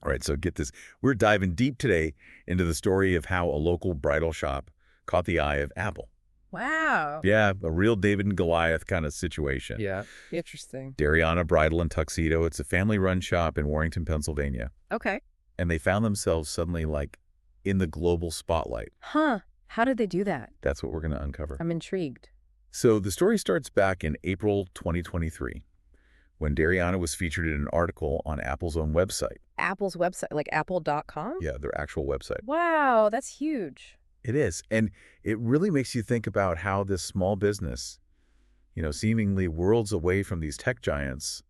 All right, so get this. We're diving deep today into the story of how a local bridal shop caught the eye of Apple. Wow. Yeah, a real David and Goliath kind of situation. Yeah. Interesting. Darianna Bridal and Tuxedo, it's a family-run shop in Warrington, Pennsylvania. Okay. And they found themselves suddenly, like, in the global spotlight. Huh. How did they do that? That's what we're going to uncover. I'm intrigued. So the story starts back in April 2023, when Darianna was featured in an article on Apple's own website. Apple's website, like apple.com? Yeah, their actual website. Wow, that's huge. It is. And it really makes you think about how this small business, seemingly worlds away from these tech giants,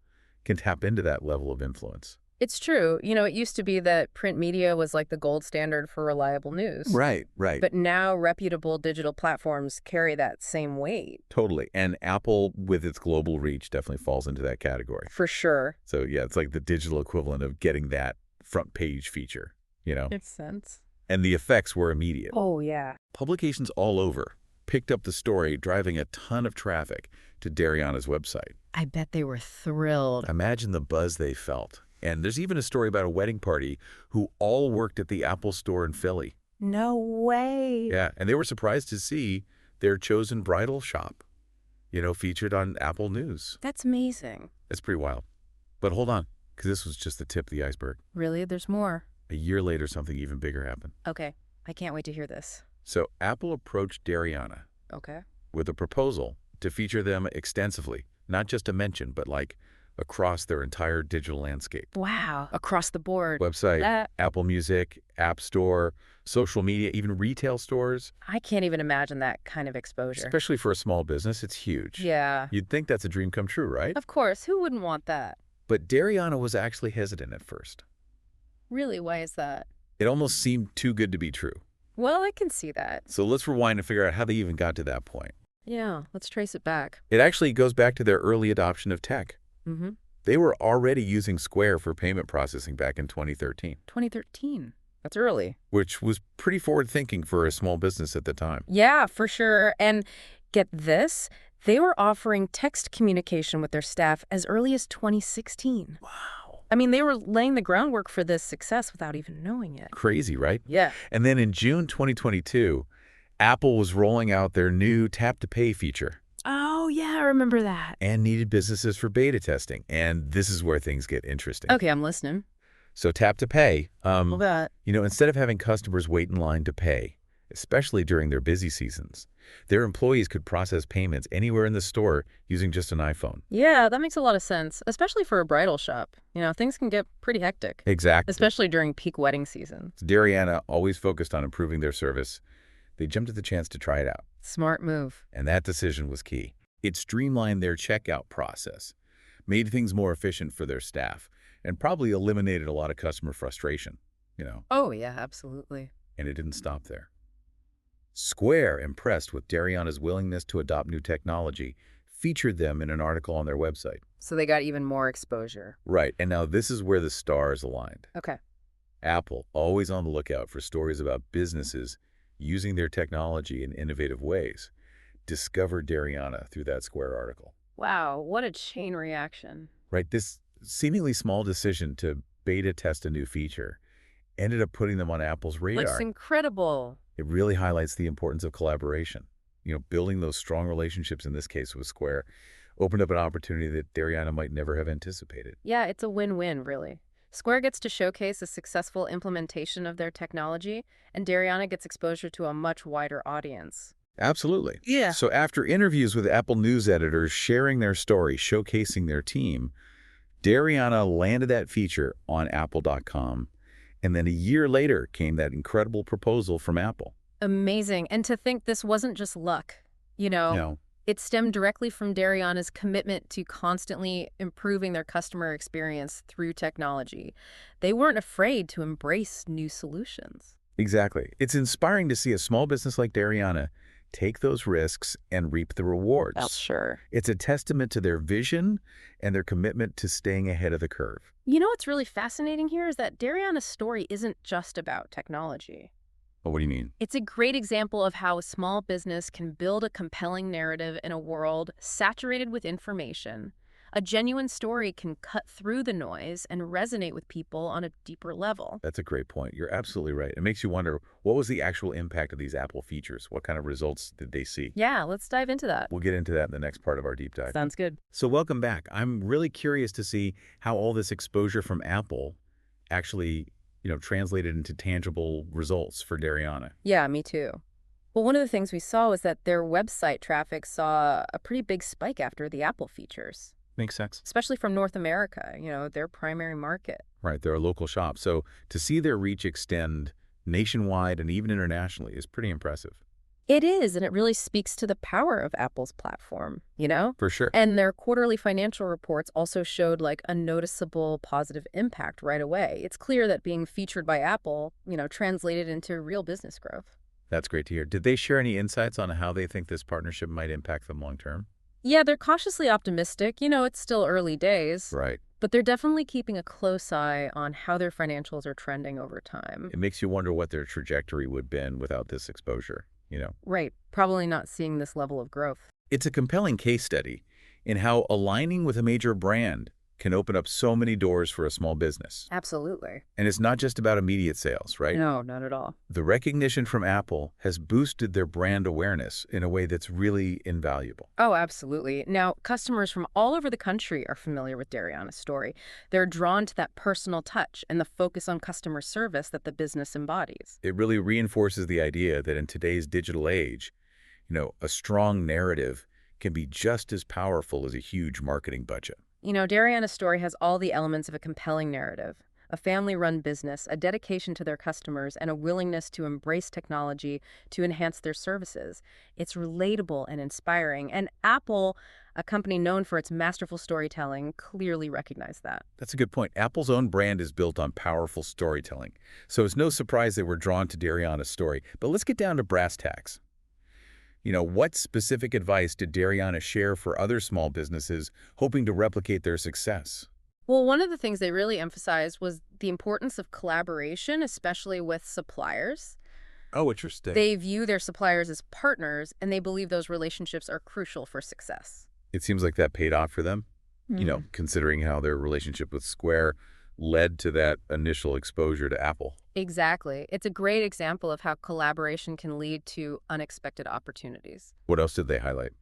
can tap into that level of influence. It's true. It used to be that print media was like the gold standard for reliable news. Right, right. But now reputable digital platforms carry that same weight. Totally. And Apple, with its global reach, definitely falls into that category. For sure. So, yeah, it's like the digital equivalent of getting that front page feature, Makes sense. And the effects were immediate. Oh, yeah. Publications all over picked up the story, driving a ton of traffic to Darianna's website. I bet they were thrilled. Imagine the buzz they felt. And there's even a story about a wedding party who all worked at the Apple store in Philly. No way. Yeah, and they were surprised to see their chosen bridal shop, featured on Apple News. That's amazing. It's pretty wild. But hold on, because this was just the tip of the iceberg. Really? There's more. A year later, something even bigger happened. Okay. I can't wait to hear this. So Apple approached Darianna Okay. with a proposal to feature them extensively, not just a mention, but like across their entire digital landscape. Wow. Across the board. Website, Apple Music, App Store, social media, even retail stores. I can't even imagine that kind of exposure. Especially for a small business, it's huge. Yeah. You'd think that's a dream come true, right? Of course. Who wouldn't want that? But Darianna was actually hesitant at first. Really? Why is that? It almost seemed too good to be true. Well, I can see that. So let's rewind and figure out how they even got to that point. Yeah. Let's trace it back. It actually goes back to their early adoption of tech. Mm-hmm. They were already using Square for payment processing back in 2013. 2013. That's early. Which was pretty forward-thinking for a small business at the time. Yeah, for sure. And get this, they were offering text communication with their staff as early as 2016. Wow. I mean, they were laying the groundwork for this success without even knowing it. Crazy, right? Yeah. And then in June 2022, Apple was rolling out their new tap-to-pay feature. Oh, yeah, I remember that. And needed businesses for beta testing. And this is where things get interesting. Okay, I'm listening. So tap-to-pay, that. instead of having customers wait in line to pay, especially during their busy seasons, their employees could process payments anywhere in the store using just an iPhone. Yeah, that makes a lot of sense, especially for a bridal shop. Things can get pretty hectic. Exactly. Especially during peak wedding season. Darianna always focused on improving their service. They jumped at the chance to try it out. Smart move. And that decision was key. It streamlined their checkout process, made things more efficient for their staff, and probably eliminated a lot of customer frustration, Oh, yeah, absolutely. And it didn't stop there. Square, impressed with Darianna's willingness to adopt new technology, featured them in an article on their website. So they got even more exposure. Right, and now this is where the stars aligned. Okay. Apple, always on the lookout for stories about businesses using their technology in innovative ways, discovered Darianna through that Square article. Wow, what a chain reaction. Right, this seemingly small decision to beta test a new feature ended up putting them on Apple's radar. Looks incredible. It really highlights the importance of collaboration. Building those strong relationships, in this case with Square, opened up an opportunity that Darianna might never have anticipated. Yeah, it's a win-win, really. Square gets to showcase a successful implementation of their technology, and Darianna gets exposure to a much wider audience. Absolutely. Yeah. So after interviews with Apple News editors sharing their story, showcasing their team, Darianna landed that feature on Apple.com. And then a year later came that incredible proposal from Apple. Amazing. And to think this wasn't just luck. No. It stemmed directly from Darianna's commitment to constantly improving their customer experience through technology. They weren't afraid to embrace new solutions. Exactly. It's inspiring to see a small business like Darianna take those risks and reap the rewards. That's sure. It's a testament to their vision and their commitment to staying ahead of the curve. What's really fascinating here is that Darianna's story isn't just about technology. Oh, what do you mean? It's a great example of how a small business can build a compelling narrative in a world saturated with information, A genuine story can cut through the noise and resonate with people on a deeper level. That's a great point. You're absolutely right. It makes you wonder, what was the actual impact of these Apple features? What kind of results did they see? Yeah, let's dive into that. We'll get into that in the next part of our deep dive. Sounds good. So welcome back. I'm really curious to see how all this exposure from Apple actually, translated into tangible results for Darianna. Yeah, me too. Well, one of the things we saw was that their website traffic saw a pretty big spike after the Apple features, Makes sense. especially from North America, their primary market. Right, they're a local shop. So to see their reach extend nationwide and even internationally is pretty impressive. It is, and it really speaks to the power of Apple's platform. For sure. And their quarterly financial reports also showed like a noticeable positive impact right away. It's clear that being featured by Apple, translated into real business growth. That's great to hear. Did they share any insights on how they think this partnership might impact them long term? Yeah, they're cautiously optimistic. It's still early days, Right. but they're definitely keeping a close eye on how their financials are trending over time. It makes you wonder what their trajectory would have been without this exposure. Right, probably not seeing this level of growth. It's a compelling case study in how aligning with a major brand can open up so many doors for a small business. Absolutely. And it's not just about immediate sales, right? No, not at all. The recognition from Apple has boosted their brand awareness in a way that's really invaluable. Oh, absolutely. Now, customers from all over the country are familiar with Darianna's story. They're drawn to that personal touch and the focus on customer service that the business embodies. It really reinforces the idea that in today's digital age, a strong narrative can be just as powerful as a huge marketing budget. Darianna's story has all the elements of a compelling narrative. A family-run business, a dedication to their customers, and a willingness to embrace technology to enhance their services. It's relatable and inspiring, and Apple, a company known for its masterful storytelling, clearly recognized that. That's a good point. Apple's own brand is built on powerful storytelling, so it's no surprise they were drawn to Darianna's story. But let's get down to brass tacks. What specific advice did Darianna share for other small businesses hoping to replicate their success? Well, one of the things they really emphasized was the importance of collaboration, especially with suppliers. Oh, interesting. They view their suppliers as partners, and they believe those relationships are crucial for success. It seems like that paid off for them, Mhm. considering how their relationship with Square led to that initial exposure to Apple. Exactly. It's a great example of how collaboration can lead to unexpected opportunities. What else did they highlight?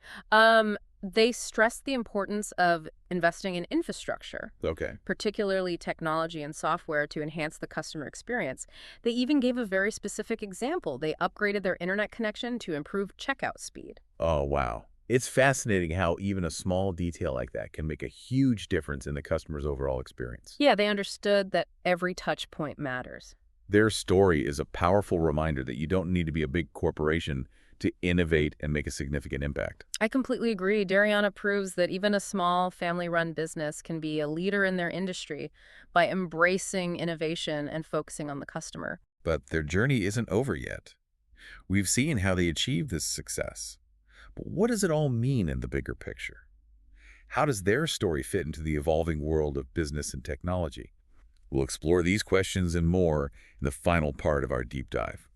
They stressed the importance of investing in infrastructure, Okay. particularly technology and software to enhance the customer experience. They even gave a very specific example. They upgraded their internet connection to improve checkout speed. Oh, wow. It's fascinating how even a small detail like that can make a huge difference in the customer's overall experience. Yeah, they understood that every touch point matters. Their story is a powerful reminder that you don't need to be a big corporation to innovate and make a significant impact. I completely agree. Darianna proves that even a small family-run business can be a leader in their industry by embracing innovation and focusing on the customer. But their journey isn't over yet. We've seen how they achieved this success. But what does it all mean in the bigger picture? How does their story fit into the evolving world of business and technology? We'll explore these questions and more in the final part of our deep dive.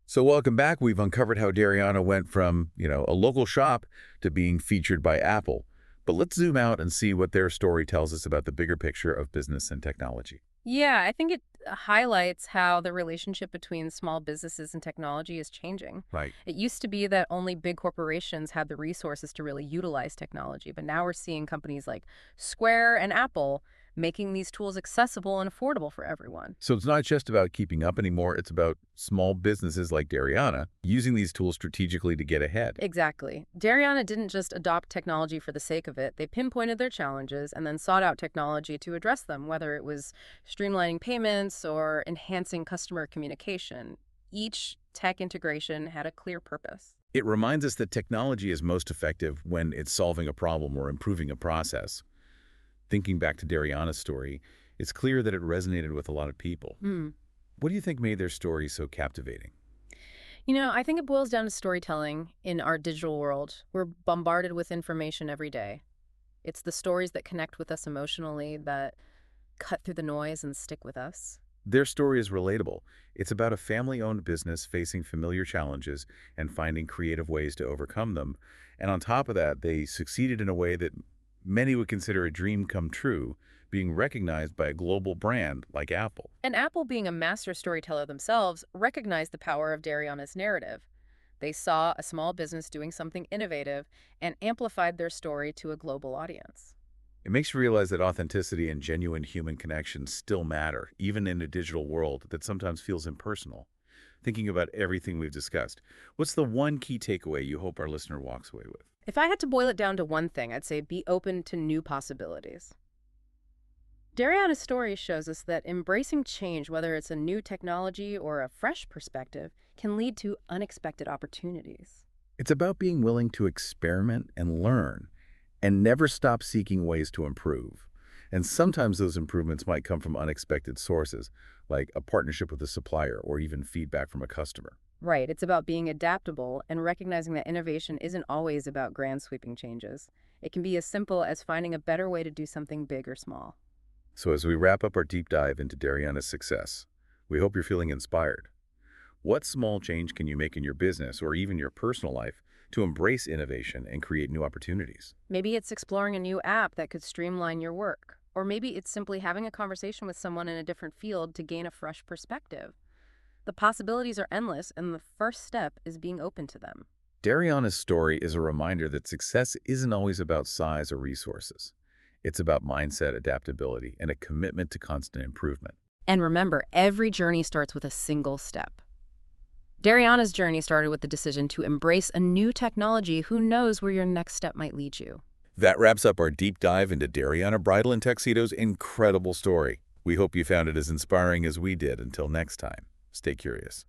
So welcome back. We've uncovered how Darianna went from, a local shop to being featured by Apple. But let's zoom out and see what their story tells us about the bigger picture of business and technology. Yeah, I think it highlights how the relationship between small businesses and technology is changing. Right. It used to be that only big corporations had the resources to really utilize technology, but now we're seeing companies like Square and Apple making these tools accessible and affordable for everyone. So it's not just about keeping up anymore. It's about small businesses like Darianna using these tools strategically to get ahead. Exactly. Darianna didn't just adopt technology for the sake of it. They pinpointed their challenges and then sought out technology to address them, whether it was streamlining payments or enhancing customer communication. Each tech integration had a clear purpose. It reminds us that technology is most effective when it's solving a problem or improving a process. Thinking back to Darianna's story, it's clear that it resonated with a lot of people. Hmm. What do you think made their story so captivating? I think it boils down to storytelling in our digital world. We're bombarded with information every day. It's the stories that connect with us emotionally that cut through the noise and stick with us. Their story is relatable. It's about a family-owned business facing familiar challenges and finding creative ways to overcome them. And on top of that, they succeeded in a way that Many would consider a dream come true, being recognized by a global brand like Apple. And Apple, being a master storyteller themselves, recognized the power of Darianna's narrative. They saw a small business doing something innovative and amplified their story to a global audience. It makes you realize that authenticity and genuine human connections still matter, even in a digital world that sometimes feels impersonal. Thinking about everything we've discussed, what's the one key takeaway you hope our listener walks away with? If I had to boil it down to one thing, I'd say be open to new possibilities. Darianna's story shows us that embracing change, whether it's a new technology or a fresh perspective, can lead to unexpected opportunities. It's about being willing to experiment and learn, and never stop seeking ways to improve. And sometimes those improvements might come from unexpected sources, like a partnership with a supplier or even feedback from a customer. Right, it's about being adaptable and recognizing that innovation isn't always about grand sweeping changes. It can be as simple as finding a better way to do something big or small. So as we wrap up our deep dive into Darianna's success, we hope you're feeling inspired. What small change can you make in your business or even your personal life to embrace innovation and create new opportunities? Maybe it's exploring a new app that could streamline your work, or maybe it's simply having a conversation with someone in a different field to gain a fresh perspective. The possibilities are endless, and the first step is being open to them. Darianna's story is a reminder that success isn't always about size or resources. It's about mindset, adaptability, and a commitment to constant improvement. And remember, every journey starts with a single step. Darianna's journey started with the decision to embrace a new technology. Who knows where your next step might lead you? That wraps up our deep dive into Darianna Bridal Tuxedo's incredible story. We hope you found it as inspiring as we did. Until next time, stay curious.